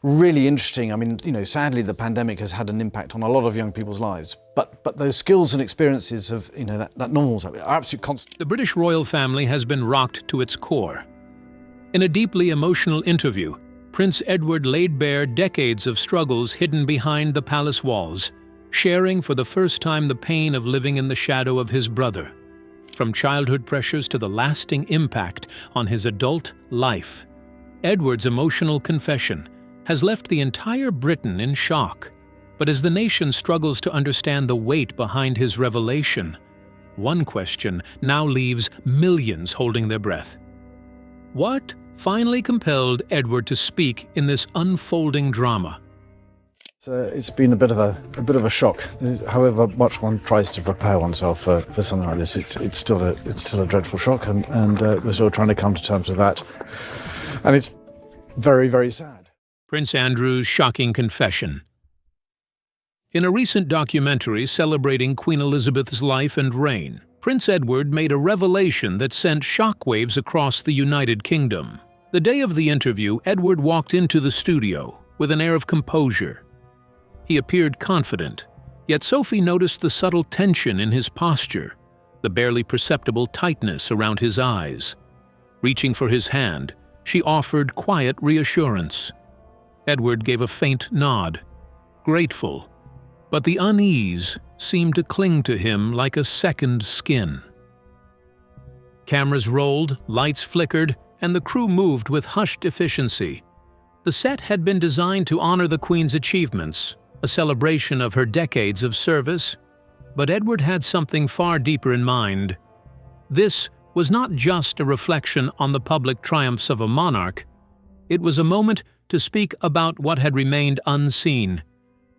Really interesting. I mean, sadly the pandemic has had an impact on a lot of young people's lives, but those skills and experiences of, that normal are absolutely constant. The British royal family has been rocked to its core. In a deeply emotional interview, Prince Edward laid bare decades of struggles hidden behind the palace walls, sharing for the first time the pain of living in the shadow of his brother, from childhood pressures to the lasting impact on his adult life. Edward's emotional confession has left the entire Britain in shock, but as the nation struggles to understand the weight behind his revelation, one question now leaves millions holding their breath. What finally compelled Edward to speak in this unfolding drama? So it's been a bit of a shock. However much one tries to prepare oneself for something like this, it's still a dreadful shock, and we're still trying to come to terms with that, and it's very, very sad. Prince Andrew's shocking confession. In a recent documentary celebrating Queen Elizabeth's life and reign, Prince Edward made a revelation that sent shockwaves across the United Kingdom. The day of the interview, Edward walked into the studio with an air of composure. He appeared confident, yet Sophie noticed the subtle tension in his posture, the barely perceptible tightness around his eyes. Reaching for his hand, she offered quiet reassurance. Edward gave a faint nod, grateful, but the unease seemed to cling to him like a second skin. Cameras rolled, lights flickered, and the crew moved with hushed efficiency. The set had been designed to honor the Queen's achievements, a celebration of her decades of service, but Edward had something far deeper in mind. This was not just a reflection on the public triumphs of a monarch. It was a moment to speak about what had remained unseen,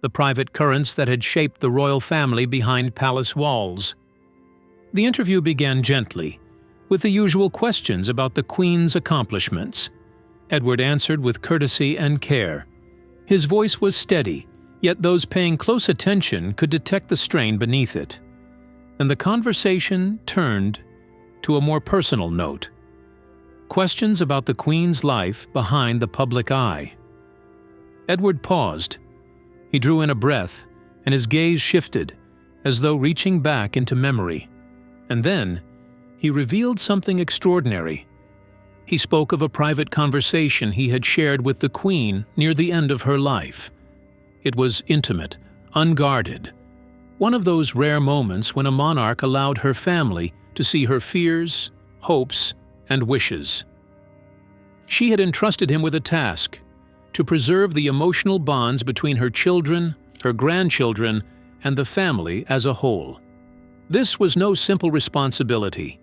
the private currents that had shaped the royal family behind palace walls. The interview began gently, with the usual questions about the Queen's accomplishments. Edward answered with courtesy and care. His voice was steady, yet those paying close attention could detect the strain beneath it. And the conversation turned to a more personal note. Questions about the Queen's life behind the public eye. Edward paused. He drew in a breath, and his gaze shifted, as though reaching back into memory. And then, he revealed something extraordinary. He spoke of a private conversation he had shared with the Queen near the end of her life. It was intimate, unguarded, one of those rare moments when a monarch allowed her family to see her fears, hopes, and wishes. She had entrusted him with a task: to preserve the emotional bonds between her children, her grandchildren, and the family as a whole. This was no simple responsibility.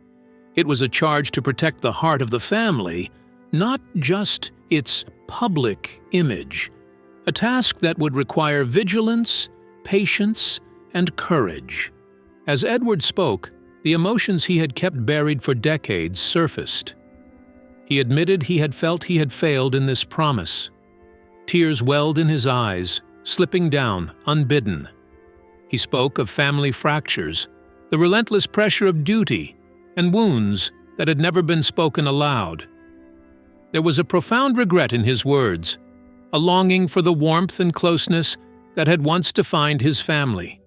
It was a charge to protect the heart of the family, not just its public image. A task that would require vigilance, patience, and courage. As Edward spoke, the emotions he had kept buried for decades surfaced. He admitted he had felt he had failed in this promise. Tears welled in his eyes, slipping down unbidden. He spoke of family fractures, the relentless pressure of duty, and wounds that had never been spoken aloud. There was a profound regret in his words, a longing for the warmth and closeness that had once defined his family.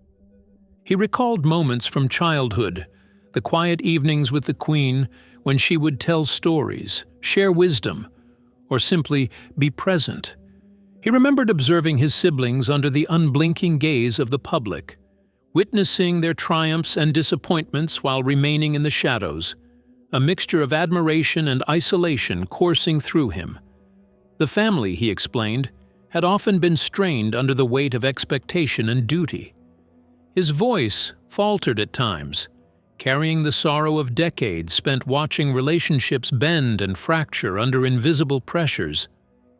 He recalled moments from childhood, the quiet evenings with the Queen when she would tell stories, share wisdom, or simply be present. He remembered observing his siblings under the unblinking gaze of the public, witnessing their triumphs and disappointments while remaining in the shadows, a mixture of admiration and isolation coursing through him. The family, he explained, had often been strained under the weight of expectation and duty. His voice faltered at times, carrying the sorrow of decades spent watching relationships bend and fracture under invisible pressures.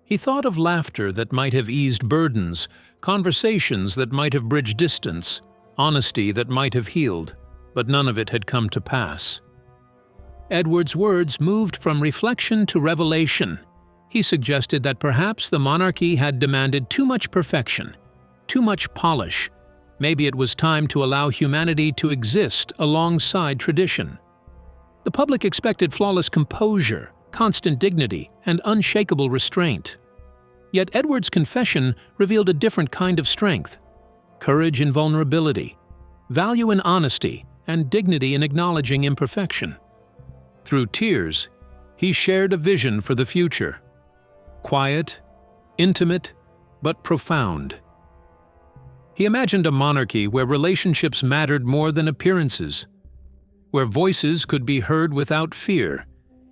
He thought of laughter that might have eased burdens, conversations that might have bridged distance, honesty that might have healed, but none of it had come to pass. Edward's words moved from reflection to revelation. He suggested that perhaps the monarchy had demanded too much perfection, too much polish. Maybe it was time to allow humanity to exist alongside tradition. The public expected flawless composure, constant dignity, and unshakable restraint. Yet Edward's confession revealed a different kind of strength: courage in vulnerability, value in honesty, and dignity in acknowledging imperfection. Through tears, he shared a vision for the future: quiet, intimate, but profound. He imagined a monarchy where relationships mattered more than appearances, where voices could be heard without fear,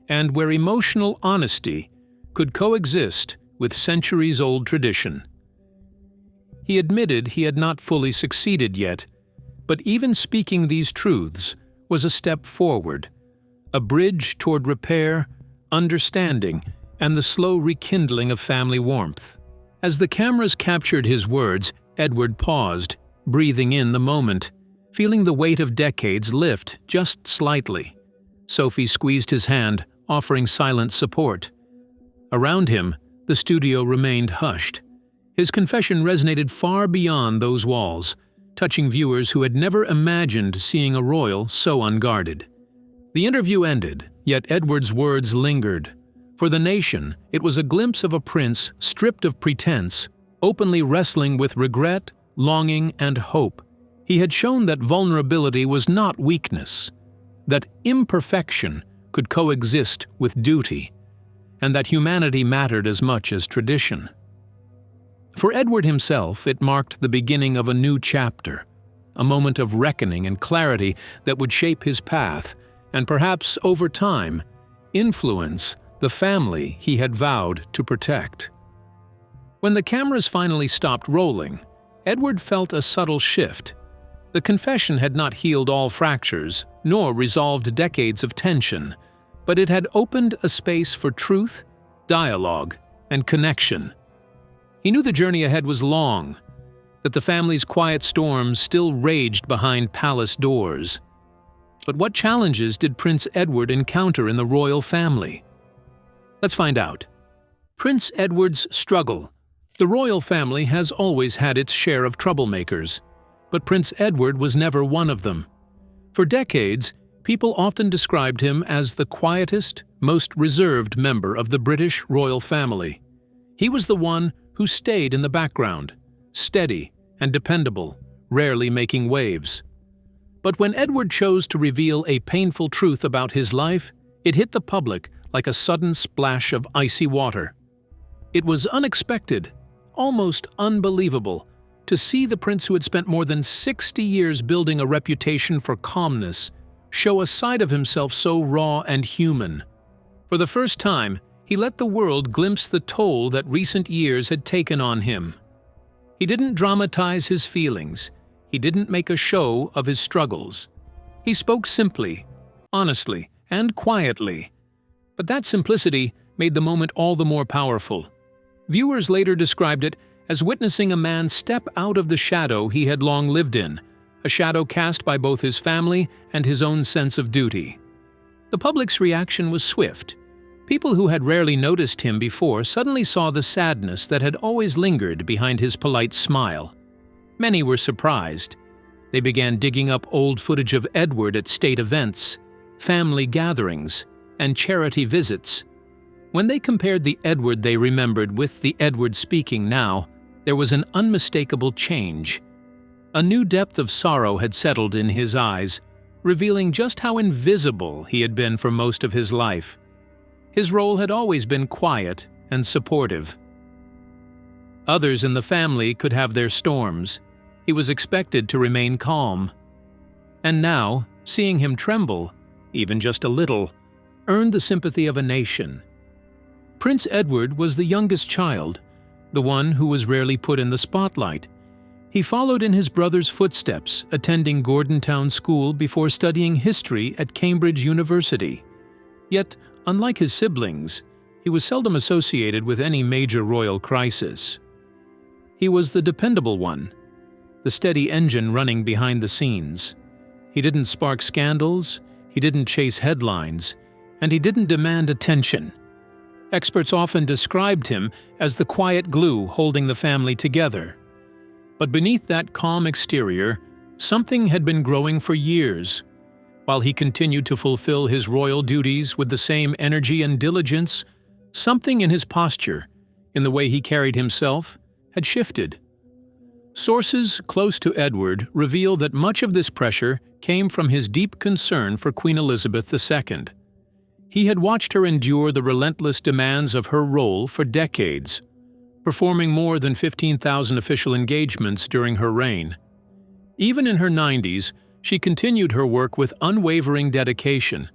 and where emotional honesty could coexist with centuries-old tradition. He admitted he had not fully succeeded yet, but even speaking these truths was a step forward, a bridge toward repair, understanding, and the slow rekindling of family warmth. As the cameras captured his words, Edward paused, breathing in the moment, feeling the weight of decades lift just slightly. Sophie squeezed his hand, offering silent support. Around him, the studio remained hushed. His confession resonated far beyond those walls, touching viewers who had never imagined seeing a royal so unguarded. The interview ended, yet Edward's words lingered. For the nation, it was a glimpse of a prince stripped of pretense, openly wrestling with regret, longing, and hope. He had shown that vulnerability was not weakness, that imperfection could coexist with duty, and that humanity mattered as much as tradition. For Edward himself, it marked the beginning of a new chapter, a moment of reckoning and clarity that would shape his path, and perhaps, over time, influence the family he had vowed to protect. When the cameras finally stopped rolling, Edward felt a subtle shift. The confession had not healed all fractures, nor resolved decades of tension, but it had opened a space for truth, dialogue, and connection. He knew the journey ahead was long, that the family's quiet storms still raged behind palace doors. But what challenges did Prince Edward encounter in the royal family? Let's find out. Prince Edward's struggle. The royal family has always had its share of troublemakers, but Prince Edward was never one of them. For decades, people often described him as the quietest, most reserved member of the British royal family. He was the one who stayed in the background, steady and dependable, rarely making waves. But when Edward chose to reveal a painful truth about his life, it hit the public like a sudden splash of icy water. It was unexpected, almost unbelievable, to see the prince who had spent more than 60 years building a reputation for calmness show a side of himself so raw and human. For the first time, he let the world glimpse the toll that recent years had taken on him. He didn't dramatize his feelings. He didn't make a show of his struggles. He spoke simply, honestly, and quietly. But that simplicity made the moment all the more powerful. Viewers later described it as witnessing a man step out of the shadow he had long lived in, a shadow cast by both his family and his own sense of duty. The public's reaction was swift. People who had rarely noticed him before suddenly saw the sadness that had always lingered behind his polite smile. Many were surprised. They began digging up old footage of Edward at state events, family gatherings, and charity visits. When they compared the Edward they remembered with the Edward speaking now, there was an unmistakable change. A new depth of sorrow had settled in his eyes, revealing just how invisible he had been for most of his life. His role had always been quiet and supportive. Others in the family could have their storms. He was expected to remain calm. And now, seeing him tremble, even just a little, earned the sympathy of a nation. Prince Edward was the youngest child, the one who was rarely put in the spotlight. He followed in his brother's footsteps, attending Gordon Town School before studying history at Cambridge University. Yet, unlike his siblings, he was seldom associated with any major royal crisis. He was the dependable one, the steady engine running behind the scenes. He didn't spark scandals, he didn't chase headlines, and he didn't demand attention. Experts often described him as the quiet glue holding the family together. But beneath that calm exterior, something had been growing for years. While he continued to fulfill his royal duties with the same energy and diligence, something in his posture, in the way he carried himself, had shifted. Sources close to Edward reveal that much of this pressure came from his deep concern for Queen Elizabeth II. He had watched her endure the relentless demands of her role for decades, performing more than 15,000 official engagements during her reign. Even in her 90s, she continued her work with unwavering dedication.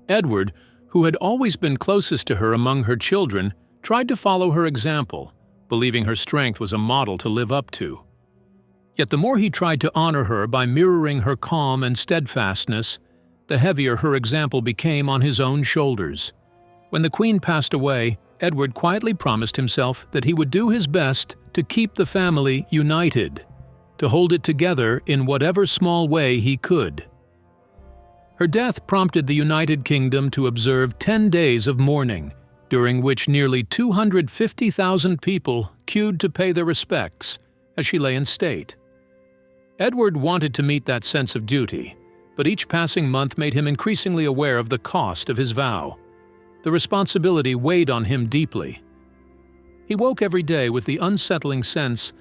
Edward, who had always been closest to her among her children, tried to follow her example, believing her strength was a model to live up to. Yet the more he tried to honor her by mirroring her calm and steadfastness, the heavier her example became on his own shoulders. When the Queen passed away, Edward quietly promised himself that he would do his best to keep the family united, to hold it together in whatever small way he could. Her death prompted the United Kingdom to observe 10 days of mourning, during which nearly 250,000 people queued to pay their respects as she lay in state. Edward wanted to meet that sense of duty, but each passing month made him increasingly aware of the cost of his vow. The responsibility weighed on him deeply. He woke every day with the unsettling sense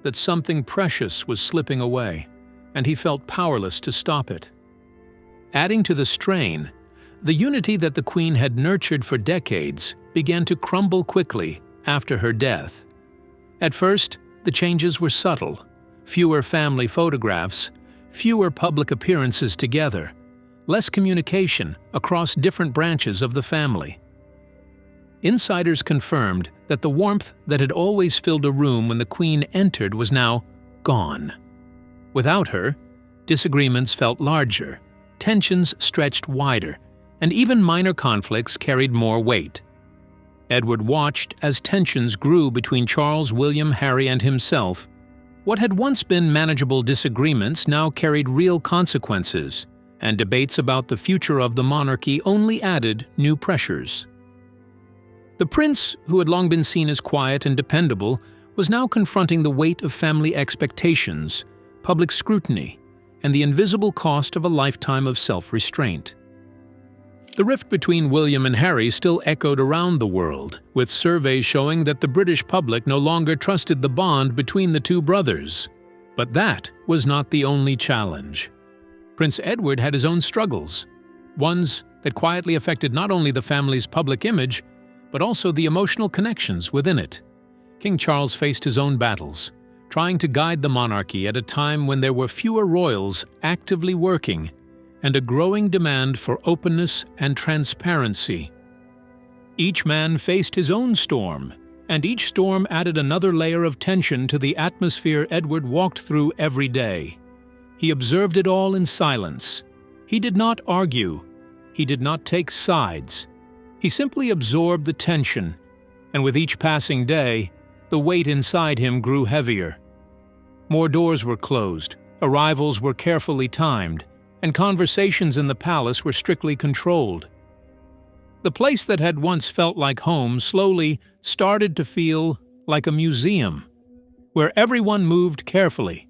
that something precious was slipping away, and he felt powerless to stop it. Adding to the strain, the unity that the Queen had nurtured for decades began to crumble quickly after her death. At first, the changes were subtle: fewer family photographs, fewer public appearances together, less communication across different branches of the family. Insiders confirmed that the warmth that had always filled a room when the Queen entered was now gone. Without her, disagreements felt larger, tensions stretched wider, and even minor conflicts carried more weight. Edward watched as tensions grew between Charles, William, Harry, and himself. What had once been manageable disagreements now carried real consequences, and debates about the future of the monarchy only added new pressures. The prince, who had long been seen as quiet and dependable, was now confronting the weight of family expectations, public scrutiny, and the invisible cost of a lifetime of self-restraint. The rift between William and Harry still echoed around the world, with surveys showing that the British public no longer trusted the bond between the two brothers. But that was not the only challenge. Prince Edward had his own struggles, ones that quietly affected not only the family's public image, but also the emotional connections within it. King Charles faced his own battles, trying to guide the monarchy at a time when there were fewer royals actively working and a growing demand for openness and transparency. Each man faced his own storm, and each storm added another layer of tension to the atmosphere Edward walked through every day. He observed it all in silence. He did not argue. He did not take sides. He simply absorbed the tension, and with each passing day, the weight inside him grew heavier. More doors were closed, arrivals were carefully timed, and conversations in the palace were strictly controlled. The place that had once felt like home slowly started to feel like a museum, where everyone moved carefully,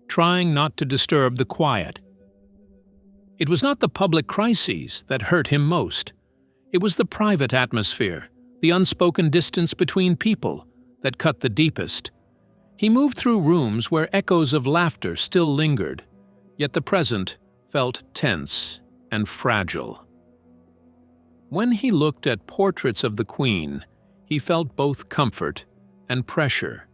trying not to disturb the quiet. It was not the public crises that hurt him most. It was the private atmosphere, the unspoken distance between people, that cut the deepest. He moved through rooms where echoes of laughter still lingered, yet the present felt tense and fragile. When he looked at portraits of the Queen, he felt both comfort and pressure.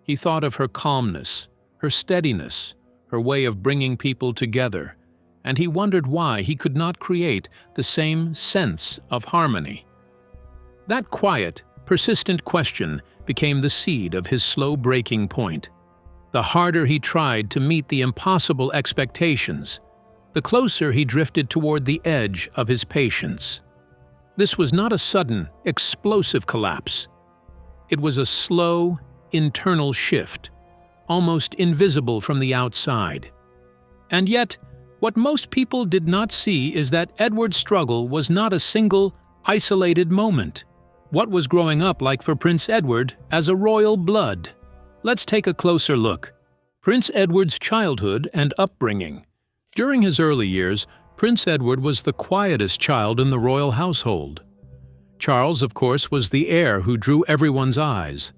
He thought of her calmness, her steadiness, her way of bringing people together, and he wondered why he could not create the same sense of harmony. That quiet, persistent question became the seed of his slow breaking point. The harder he tried to meet the impossible expectations, the closer he drifted toward the edge of his patience. This was not a sudden, explosive collapse. It was a slow, internal shift, almost invisible from the outside. And yet, what most people did not see is that Edward's struggle was not a single, isolated moment. What was growing up like for Prince Edward as a royal blood? Let's take a closer look. Prince Edward's childhood and upbringing. During his early years, Prince Edward was the quietest child in the royal household. Charles, of course, was the heir who drew everyone's eyes,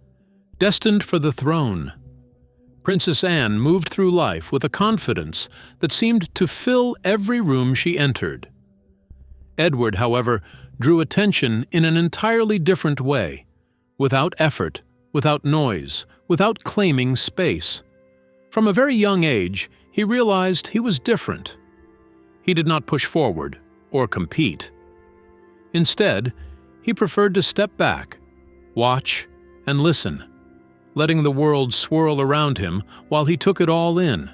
destined for the throne. Princess Anne moved through life with a confidence that seemed to fill every room she entered. Edward, however, drew attention in an entirely different way, without effort, without noise, without claiming space. From a very young age, he realized he was different. He did not push forward or compete. Instead, he preferred to step back, watch, and listen, letting the world swirl around him while he took it all in.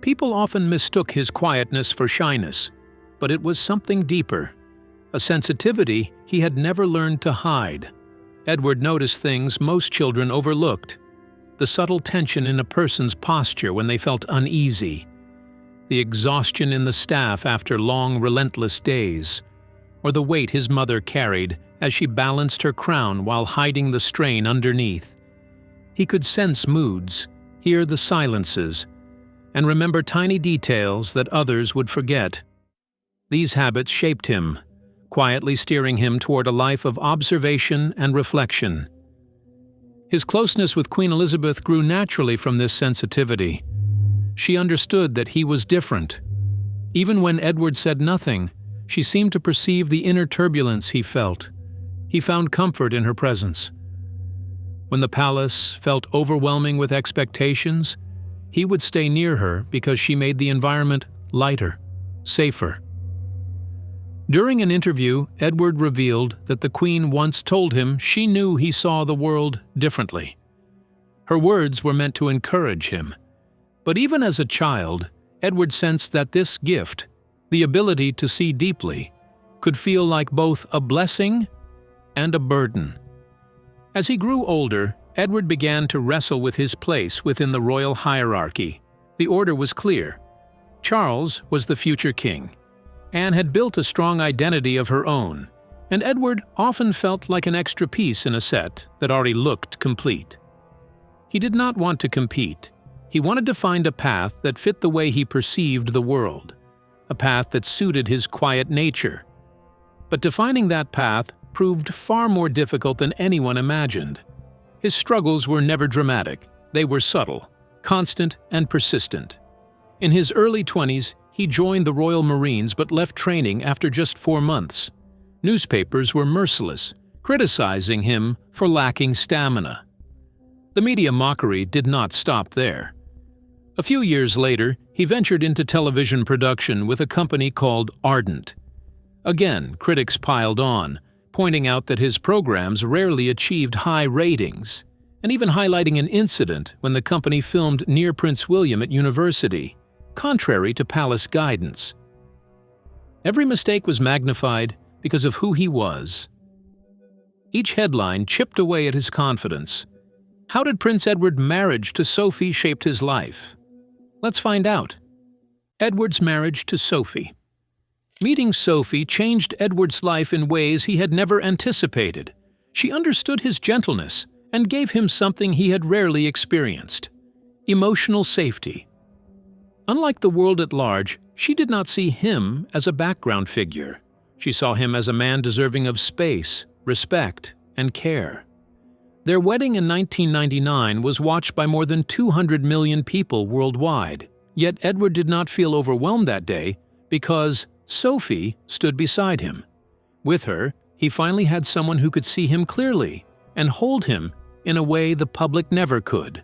People often mistook his quietness for shyness, but it was something deeper, a sensitivity he had never learned to hide. Edward noticed things most children overlooked: the subtle tension in a person's posture when they felt uneasy, the exhaustion in the staff after long, relentless days, or the weight his mother carried as she balanced her crown while hiding the strain underneath. He could sense moods, hear the silences, and remember tiny details that others would forget. These habits shaped him, quietly steering him toward a life of observation and reflection. His closeness with Queen Elizabeth grew naturally from this sensitivity. She understood that he was different. Even when Edward said nothing, she seemed to perceive the inner turbulence he felt. He found comfort in her presence. When the palace felt overwhelming with expectations, he would stay near her because she made the environment lighter, safer. During an interview, Edward revealed that the Queen once told him she knew he saw the world differently. Her words were meant to encourage him. But even as a child, Edward sensed that this gift, the ability to see deeply, could feel like both a blessing and a burden. As he grew older, Edward began to wrestle with his place within the royal hierarchy. The order was clear. Charles was the future king. Anne had built a strong identity of her own, and Edward often felt like an extra piece in a set that already looked complete. He did not want to compete. He wanted to find a path that fit the way he perceived the world, a path that suited his quiet nature. But defining that path proved far more difficult than anyone imagined. His struggles were never dramatic. They were subtle, constant, and persistent. In his early 20s, he joined the Royal Marines but left training after just 4 months. Newspapers were merciless, criticizing him for lacking stamina. The media mockery did not stop there. A few years later, he ventured into television production with a company called Ardent. Again, critics piled on, pointing out that his programs rarely achieved high ratings, and even highlighting an incident when the company filmed near Prince William at university, contrary to palace guidance. Every mistake was magnified because of who he was. Each headline chipped away at his confidence. How did Prince Edward's marriage to Sophie shape his life? Let's find out. Edward's marriage to Sophie. Meeting Sophie changed Edward's life in ways he had never anticipated. She understood his gentleness and gave him something he had rarely experienced: emotional safety. Unlike the world at large, she did not see him as a background figure. She saw him as a man deserving of space, respect, and care. Their wedding in 1999 was watched by more than 200 million people worldwide. Yet Edward did not feel overwhelmed that day because Sophie stood beside him. With her, he finally had someone who could see him clearly and hold him in a way the public never could.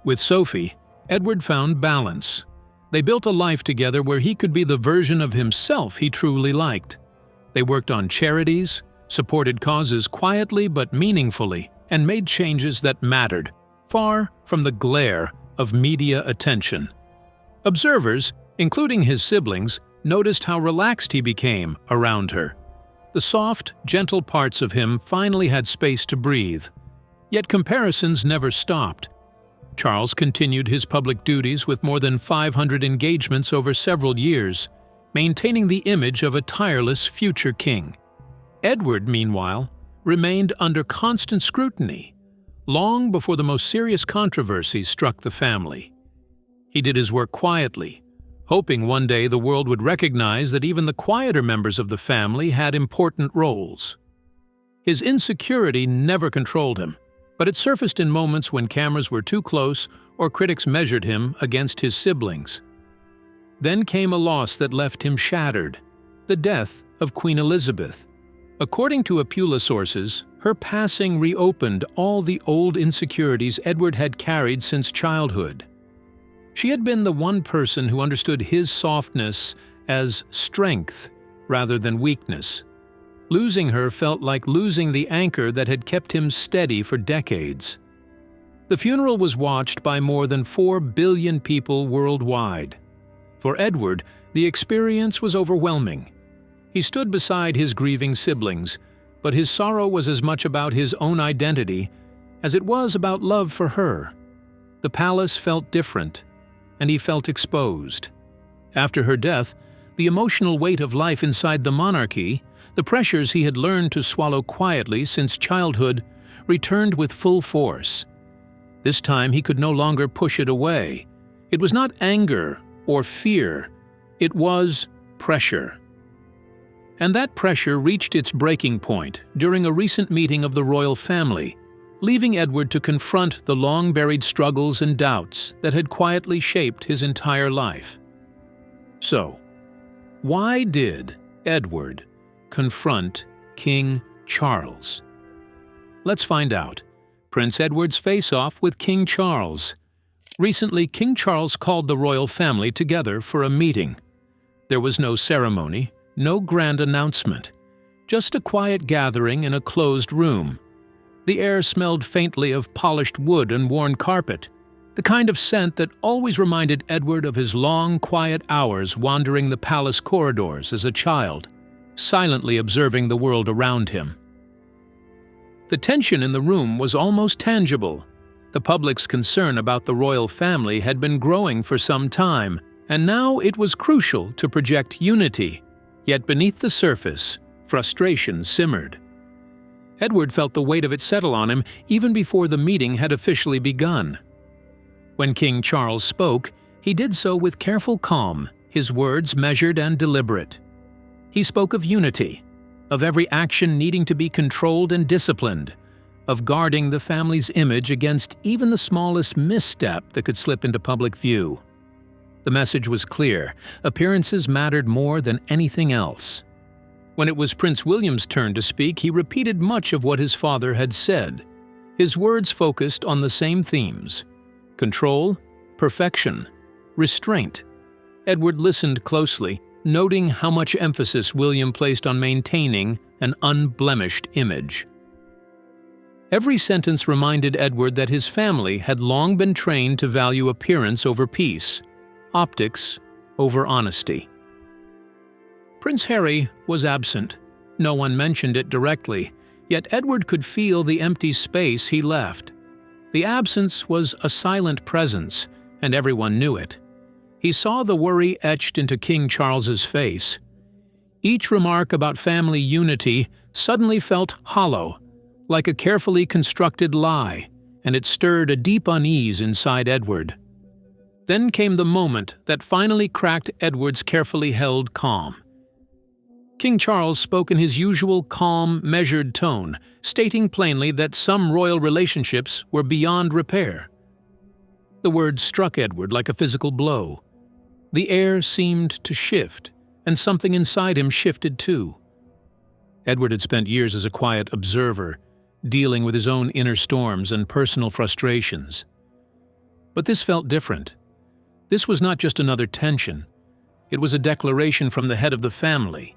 With Sophie, Edward found balance. They built a life together where he could be the version of himself he truly liked. They worked on charities, supported causes quietly but meaningfully, and made changes that mattered, far from the glare of media attention. Observers, including his siblings, noticed how relaxed he became around her. The soft, gentle parts of him finally had space to breathe. Yet comparisons never stopped. Charles continued his public duties with more than 500 engagements over several years, maintaining the image of a tireless future king. Edward, meanwhile, remained under constant scrutiny, long before the most serious controversies struck the family. He did his work quietly, hoping one day the world would recognize that even the quieter members of the family had important roles. His insecurity never controlled him, but it surfaced in moments when cameras were too close or critics measured him against his siblings. Then came a loss that left him shattered: the death of Queen Elizabeth. According to Apula sources, her passing reopened all the old insecurities Edward had carried since childhood. She had been the one person who understood his softness as strength rather than weakness. Losing her felt like losing the anchor that had kept him steady for decades. The funeral was watched by more than 4 billion people worldwide. For Edward, the experience was overwhelming. He stood beside his grieving siblings, but his sorrow was as much about his own identity as it was about love for her. The palace felt different, and he felt exposed. After her death, the emotional weight of life inside the monarchy, the pressures he had learned to swallow quietly since childhood, returned with full force. This time he could no longer push it away. It was not anger or fear, it was pressure. And that pressure reached its breaking point during a recent meeting of the royal family, leaving Edward to confront the long-buried struggles and doubts that had quietly shaped his entire life. So, why did Edward confront King Charles? Let's find out. Prince Edward's face-off with King Charles. Recently, King Charles called the royal family together for a meeting. There was no ceremony, no grand announcement, just a quiet gathering in a closed room. The air smelled faintly of polished wood and worn carpet, the kind of scent that always reminded Edward of his long, quiet hours wandering the palace corridors as a child, silently observing the world around him. The tension in the room was almost tangible. The public's concern about the royal family had been growing for some time, and now it was crucial to project unity. Yet beneath the surface, frustration simmered. Edward felt the weight of it settle on him even before the meeting had officially begun. When King Charles spoke, he did so with careful calm, his words measured and deliberate. He spoke of unity, of every action needing to be controlled and disciplined, of guarding the family's image against even the smallest misstep that could slip into public view. The message was clear: appearances mattered more than anything else. When it was Prince William's turn to speak, he repeated much of what his father had said. His words focused on the same themes: control, perfection, restraint. Edward listened closely, noting how much emphasis William placed on maintaining an unblemished image. Every sentence reminded Edward that his family had long been trained to value appearance over peace, optics over honesty. Prince Harry was absent. No one mentioned it directly, yet Edward could feel the empty space he left. The absence was a silent presence, and everyone knew it. He saw the worry etched into King Charles's face. Each remark about family unity suddenly felt hollow, like a carefully constructed lie, and it stirred a deep unease inside Edward. Then came the moment that finally cracked Edward's carefully held calm. King Charles spoke in his usual calm, measured tone, stating plainly that some royal relationships were beyond repair. The words struck Edward like a physical blow. The air seemed to shift, and something inside him shifted too. Edward had spent years as a quiet observer, dealing with his own inner storms and personal frustrations. But this felt different. This was not just another tension. It was a declaration from the head of the family,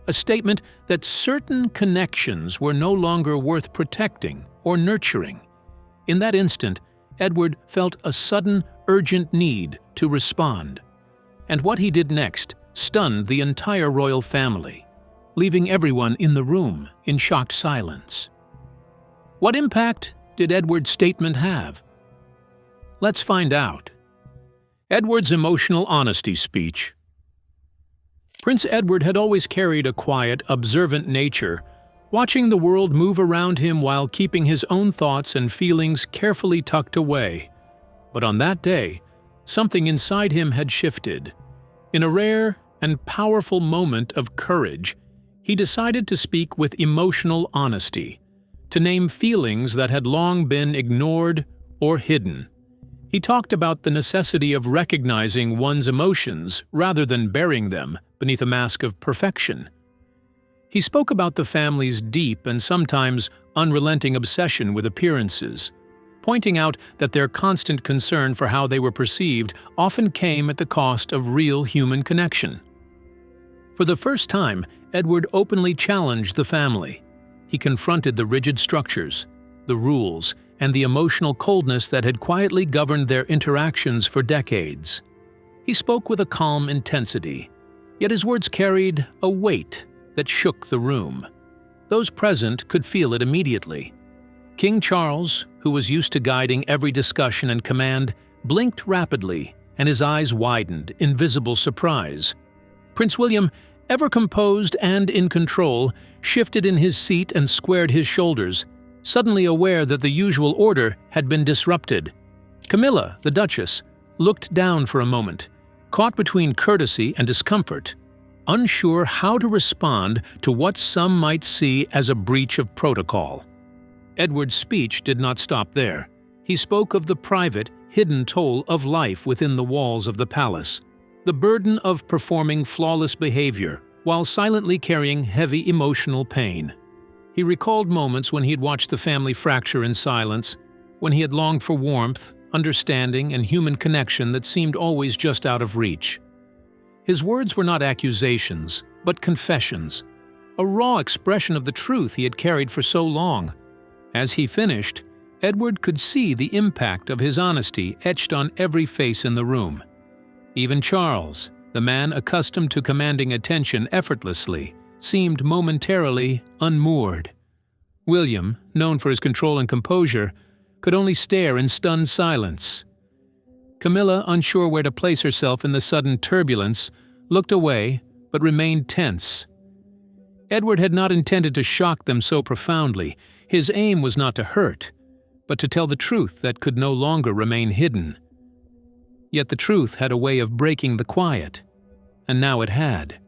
a statement that certain connections were no longer worth protecting or nurturing. In that instant, Edward felt a sudden, urgent need to respond. And what he did next stunned the entire royal family, leaving everyone in the room in shocked silence. What impact did Edward's statement have? Let's find out. Edward's emotional honesty speech. Prince Edward had always carried a quiet, observant nature, watching the world move around him while keeping his own thoughts and feelings carefully tucked away. But on that day, something inside him had shifted. In a rare and powerful moment of courage, he decided to speak with emotional honesty, to name feelings that had long been ignored or hidden. He talked about the necessity of recognizing one's emotions rather than burying them beneath a mask of perfection. He spoke about the family's deep and sometimes unrelenting obsession with appearances, pointing out that their constant concern for how they were perceived often came at the cost of real human connection. For the first time, Edward openly challenged the family. He confronted the rigid structures, the rules, and the emotional coldness that had quietly governed their interactions for decades. He spoke with a calm intensity, yet his words carried a weight that shook the room. Those present could feel it immediately. King Charles, who was used to guiding every discussion and command, blinked rapidly, and his eyes widened in visible surprise. Prince William, ever composed and in control, shifted in his seat and squared his shoulders, suddenly aware that the usual order had been disrupted. Camilla, the Duchess, looked down for a moment, caught between courtesy and discomfort, unsure how to respond to what some might see as a breach of protocol. Edward's speech did not stop there. He spoke of the private, hidden toll of life within the walls of the palace, the burden of performing flawless behavior while silently carrying heavy emotional pain. He recalled moments when he had watched the family fracture in silence, when he had longed for warmth, understanding, and human connection that seemed always just out of reach. His words were not accusations, but confessions, a raw expression of the truth he had carried for so long. As he finished, Edward could see the impact of his honesty etched on every face in the room. Even Charles, the man accustomed to commanding attention effortlessly, seemed momentarily unmoored. William, known for his control and composure, could only stare in stunned silence. Camilla, unsure where to place herself in the sudden turbulence, looked away but remained tense. Edward had not intended to shock them so profoundly. His aim was not to hurt, but to tell the truth that could no longer remain hidden. Yet the truth had a way of breaking the quiet, and now it had.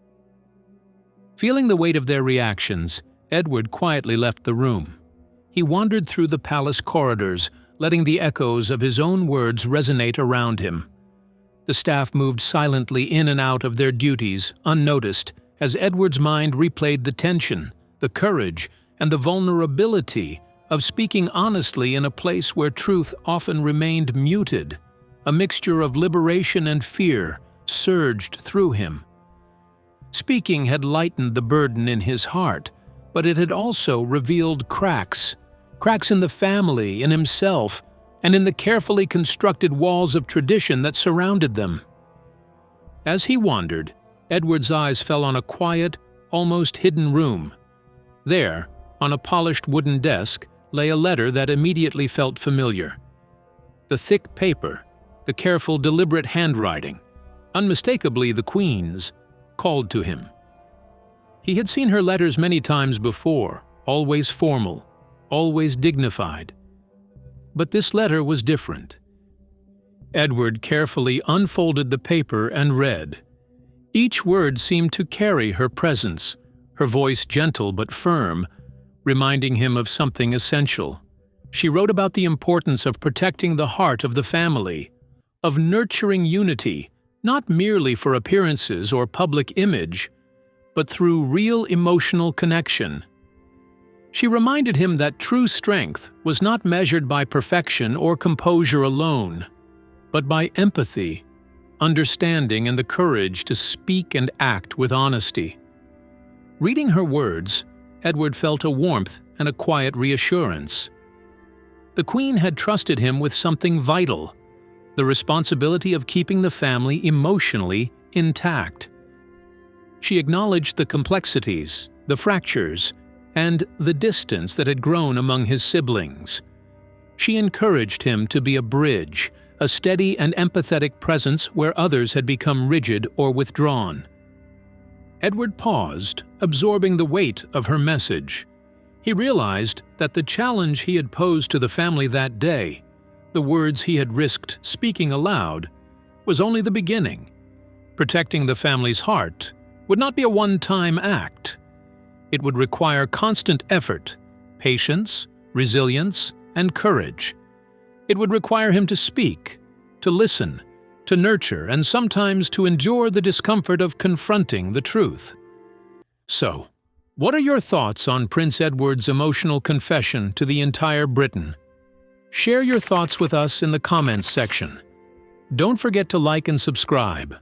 Feeling the weight of their reactions, Edward quietly left the room. He wandered through the palace corridors, letting the echoes of his own words resonate around him. The staff moved silently in and out of their duties, unnoticed, as Edward's mind replayed the tension, the courage, and the vulnerability of speaking honestly in a place where truth often remained muted. A mixture of liberation and fear surged through him. Speaking had lightened the burden in his heart, but it had also revealed cracks in the family, in himself, and in the carefully constructed walls of tradition that surrounded them. As he wandered, Edward's eyes fell on a quiet, almost hidden room. There, on a polished wooden desk, lay a letter that immediately felt familiar. The thick paper, the careful, deliberate handwriting, unmistakably the Queen's, called to him. He had seen her letters many times before, always formal, always dignified. But this letter was different. Edward carefully unfolded the paper and read. Each word seemed to carry her presence, her voice gentle but firm, reminding him of something essential. She wrote about the importance of protecting the heart of the family, of nurturing unity, not merely for appearances or public image, but through real emotional connection. She reminded him that true strength was not measured by perfection or composure alone, but by empathy, understanding, and the courage to speak and act with honesty. Reading her words, Edward felt a warmth and a quiet reassurance. The Queen had trusted him with something vital, the responsibility of keeping the family emotionally intact. She acknowledged the complexities, the fractures, and the distance that had grown among his siblings. She encouraged him to be a bridge, a steady and empathetic presence where others had become rigid or withdrawn. Edward paused, absorbing the weight of her message. He realized that the challenge he had posed to the family that day, the words he had risked speaking aloud, was only the beginning. Protecting the family's heart would not be a one-time act. It would require constant effort, patience, resilience, and courage. It would require him to speak, to listen, to nurture, and sometimes to endure the discomfort of confronting the truth. So, what are your thoughts on Prince Edward's emotional confession to the entire Britain? Share your thoughts with us in the comments section. Don't forget to like and subscribe.